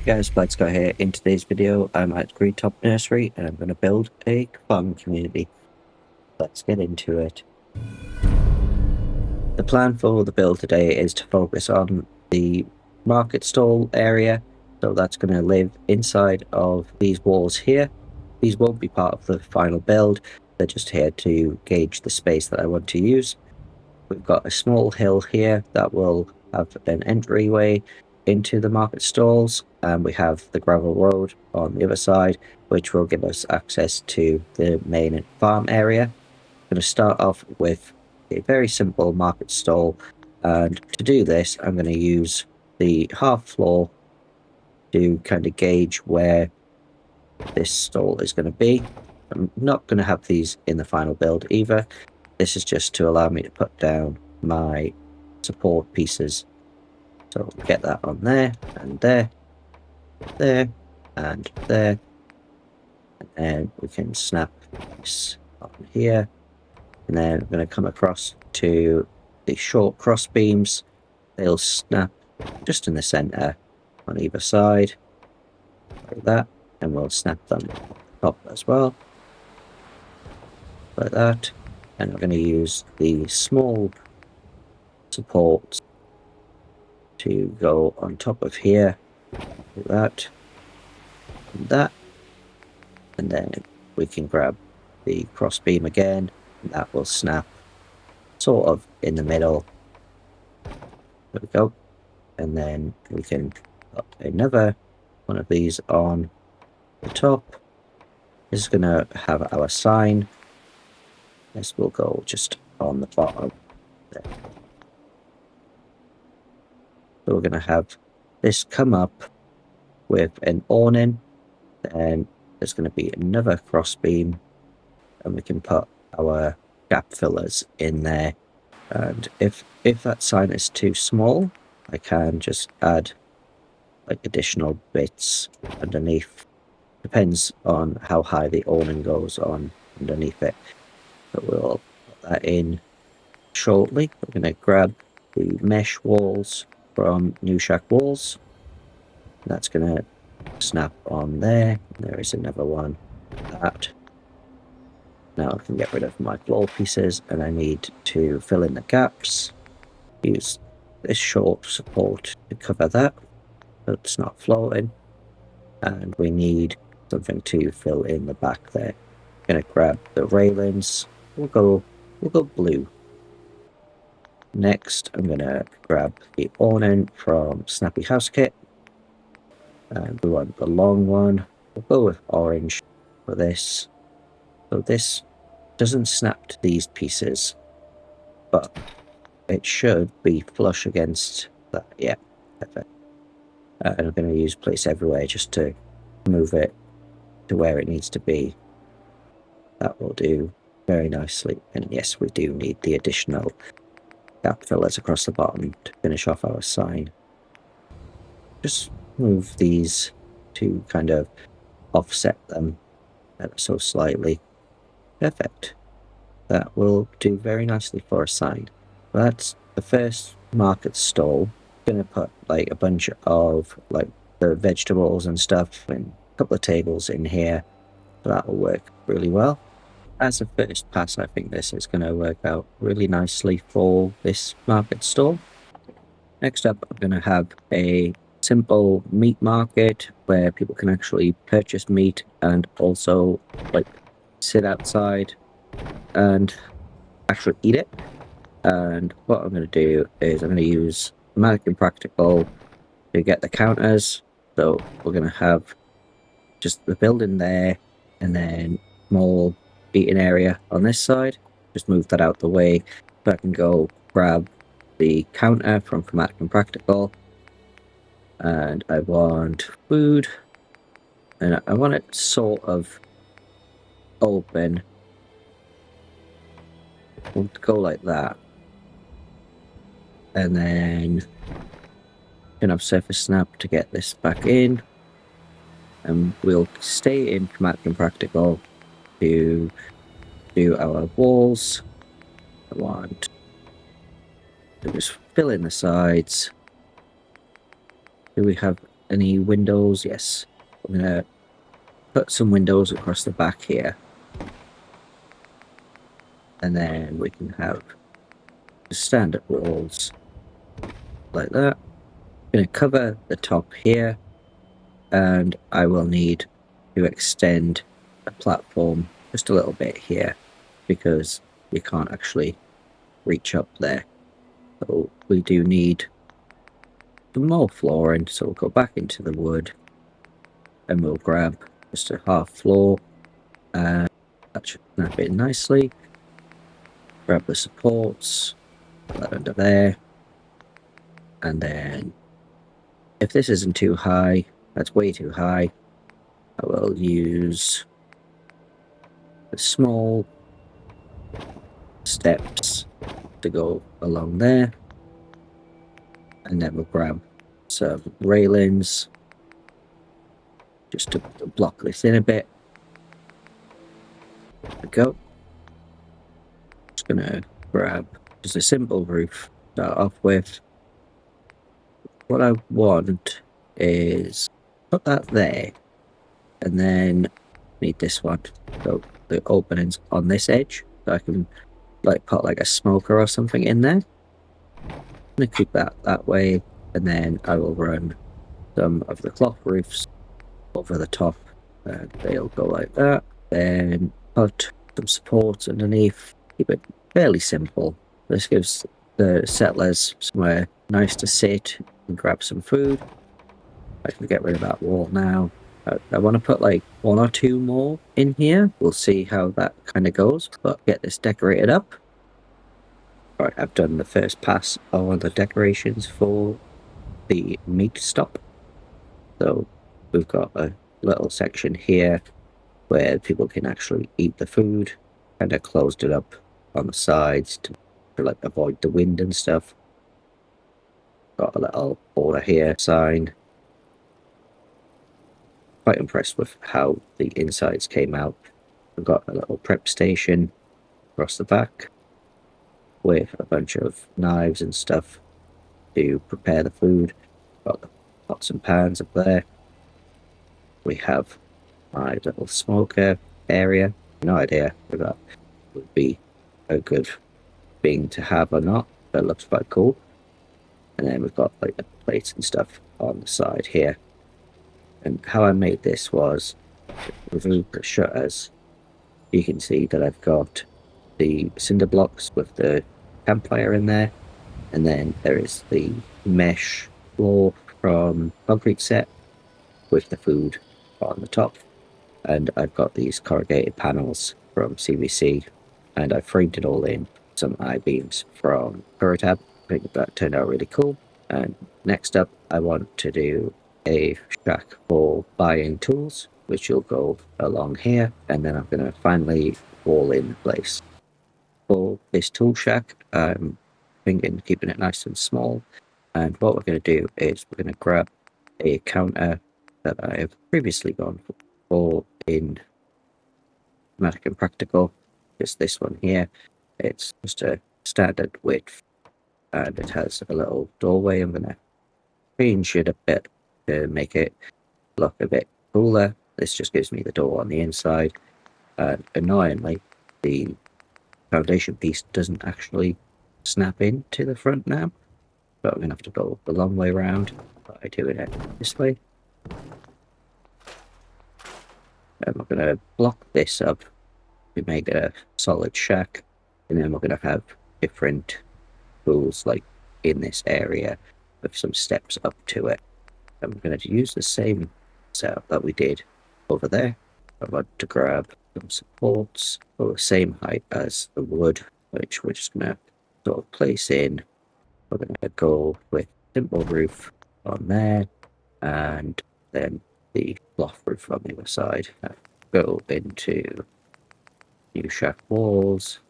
Guys, let's go here. In today's video, I'm at Greentop Nursery and I'm going to build a farm community. Let's get into it. The plan for the build today is to focus on the market stall area, so that's going to live inside of these walls here. These won't be part of the final build, they're just here to gauge the space that I want to use. We've got a small hill here that will have an entryway into the market stalls, and we have the gravel road on the other side, which will give us access to the main farm area. I'm going to start off with a very simple market stall, and to do this I'm going to use the half floor to kind of gauge where this stall is going to be. I'm not going to have these in the final build either. This is just to allow me to put down my support pieces. So get that on there, and there, there, and there. And then we can snap this on here. And then I'm going to come across to the short cross beams. They'll snap just in the center on either side, like that. And we'll snap them up as well, like that. And we're going to use the small supports to go on top of here, like that, and that. And then we can grab the cross beam again, and that will snap sort of in the middle. There we go. And then we can put another one of these on the top. This is going to have our sign. This will go just on the bottom there. So we're going to have this come up with an awning, then there's going to be another cross beam, and we can put our gap fillers in there. And if that sign is too small, I can just add like additional bits underneath. Depends on how high the awning goes on underneath it. But we'll put that in shortly. We're going to grab the mesh walls from New Shack Walls. That's going to snap on there. There is another one. That. Now I can get rid of my floor pieces, and I need to fill in the gaps. Use this short support to cover that, so it's not floating. And we need something to fill in the back there. I'm going to grab the railings. We'll go blue. Next, I'm going to grab the awning from Snappy House Kit. And we want the long one. We'll go with orange for this. So this doesn't snap to these pieces, but it should be flush against that. Yeah, perfect. And I'm going to use Place Everywhere just to move it to where it needs to be. That will do very nicely. And yes, we do need the additional gap fillers across the bottom to finish off our sign. Just move these to kind of offset them ever so slightly. Perfect. That will do very nicely for a sign. That's the first market stall. I'm going to put like a bunch of like the vegetables and stuff and a couple of tables in here. So that will work really well. As a first pass, I think this is going to work out really nicely for this market stall. Next up, I'm going to have a simple meat market where people can actually purchase meat and also like sit outside and actually eat it. And what I'm going to do is I'm going to use American Practical to get the counters. So we're going to have just the building there, and then more eating area on this side. Just move that out the way so I can go grab the counter from American Practical. And I want food, and I want it sort of open. We'll go like that, and then can have surface snap to get this back in, and we'll stay in American Practical to do our walls. I want to just fill in the sides. Do we have any windows? Yes. I'm going to put some windows across the back here. And then we can have the standard walls like that. I'm going to cover the top here, and I will need to extend the platform just a little bit here because you can't actually reach up there. So we do need some more flooring, so we'll go back into the wood and we'll grab just a half floor, and that should snap in nicely. Grab the supports, put that under there, and then if this isn't too high, that's way too high, I will use the small steps to go along there, and then we'll grab some railings just to block this in a bit. There we go. Just gonna grab just a simple roof to start off with. What I want is put that there, and then need this one, so the openings on this edge, so I can like put like a smoker or something in there. I'm gonna keep that way, and then I will run some of the cloth roofs over the top, and they'll go like that. Then put some supports underneath. Keep it fairly simple. This gives the settlers somewhere nice to sit and grab some food. I can get rid of that wall now. I want to put like one or two more in here. We'll see how that kind of goes, but get this decorated up. Right, I've done the first pass on the decorations for the meat stop. So we've got a little section here where people can actually eat the food. Kind of closed it up on the sides to like avoid the wind and stuff. Got a little border here, sign. Quite impressed with how the insides came out. We've got a little prep station across the back with a bunch of knives and stuff to prepare the food. Got the pots and pans up there. We have my little smoker area. No idea if that would be a good thing to have or not, but it looks quite cool. And then we've got like the plates and stuff on the side here. And how I made this was remove the shutters. You can see that I've got the cinder blocks with the campfire in there, and then there is the mesh floor from concrete set with the food on the top, and I've got these corrugated panels from CVC, and I framed it all in some I-beams from Puratab. I think that turned out really cool. And next up, I want to do a shack for buying tools, which will go along here, and then I'm going to finally wall in place. For this tool shack, I'm thinking keeping it nice and small, and what we're going to do is we're going to grab a counter that I have previously gone for in Matic and Practical. Just this one here. It's just a standard width, and it has a little doorway. I'm going to change it a bit to make it look a bit cooler. This just gives me the door on the inside, and annoyingly the foundation piece doesn't actually snap into the front now, but I'm going to have to go the long way around by doing it this way. And we're going to block this up to make it a solid shack, and then we're going to have different tools like in this area with some steps up to it. And we're going to use the same setup that we did over there. I want to grab some supports for the same height as the wood, which we're just going to sort of place in. We're going to go with simple roof on there, and then the cloth roof on the other side. Go into new shack walls,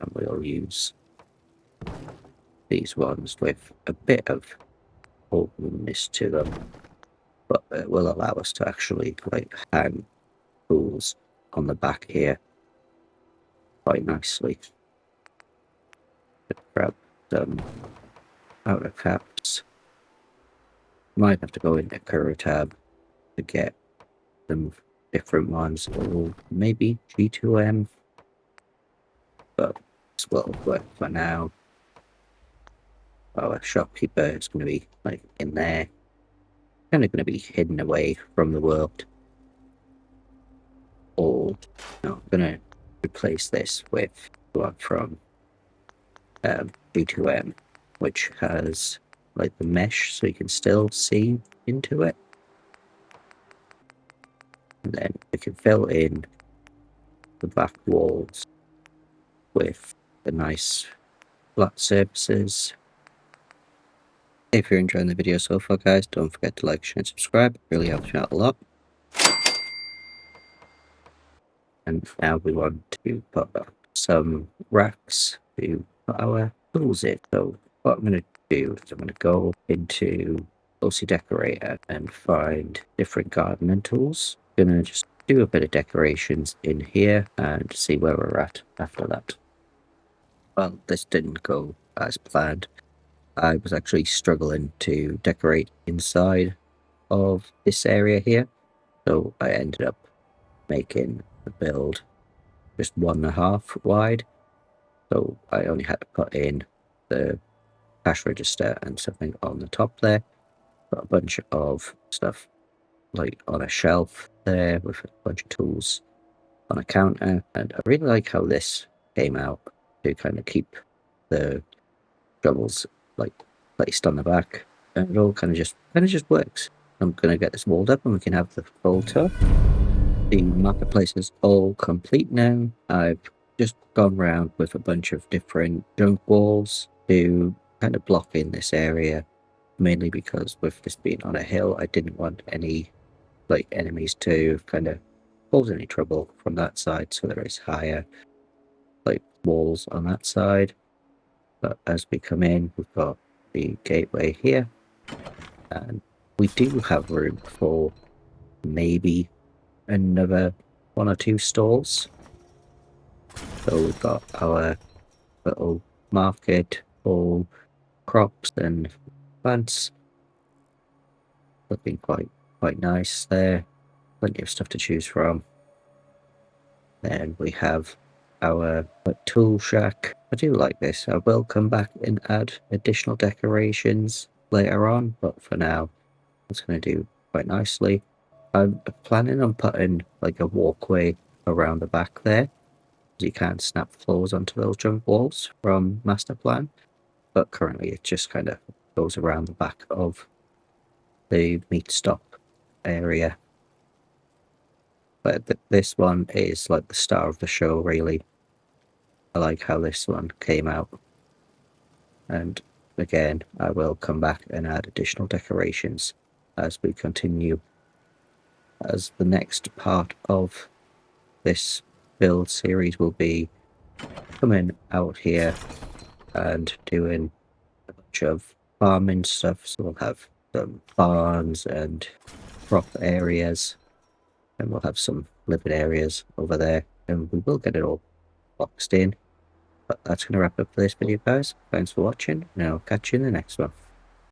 and we'll use these ones with a bit of openness to them, but it will allow us to actually like hang tools on the back here quite nicely. Grab some outer caps Might have to go into Career tab to get some different ones, or maybe G2M, but this will work for now. Our shopkeeper is going to be like in there, kind of going to be hidden away from the world. Or I'm going to replace this with one from G2M, which has like the mesh, so you can still see into it. And then we can fill in the back walls with the nice flat surfaces. If you're enjoying the video so far, guys, don't forget to like, share, and subscribe. It really helps me out a lot. And now we want to put some racks to put our tools in. So what I'm going to do is I'm going to go into OC Decorator and find different gardening tools. I'm going to just do a bit of decorations in here and see where we're at after that. Well, this didn't go as planned. I was actually struggling to decorate inside of this area here, so I ended up making the build just 1.5 wide, so I only had to put in the cash register and something on the top there, put a bunch of stuff like on a shelf there with a bunch of tools on a counter, and I really like how this came out to kind of keep the shovels like placed on the back, and it all kind of just works. I'm gonna get this walled up and we can have the full tour. The marketplace is all complete now. I've just gone around with a bunch of different junk walls to kind of block in this area, mainly because with this being on a hill, I didn't want any like enemies to kind of cause any trouble from that side, so there is higher like walls on that side. But as we come in, we've got the gateway here, and we do have room for maybe another 1 or 2 stalls. So we've got our little market for crops and plants, looking quite nice there. Plenty of stuff to choose from. Then we have our tool shack. I do like this. I will come back and add additional decorations later on, but for now it's going to do quite nicely. I'm planning on putting like a walkway around the back there, you can't snap floors onto those junk walls from master plan, but currently it just kind of goes around the back of the meat stop area. But this one is like the star of the show, really. I like how this one came out, and again I will come back and add additional decorations as we continue, as the next part of this build series will be coming out here and doing a bunch of farming stuff. So we'll have some barns and crop areas, and we'll have some living areas over there, and we will get it all boxed in. But that's going to wrap up for this video, guys. Thanks for watching, and I'll catch you in the next one.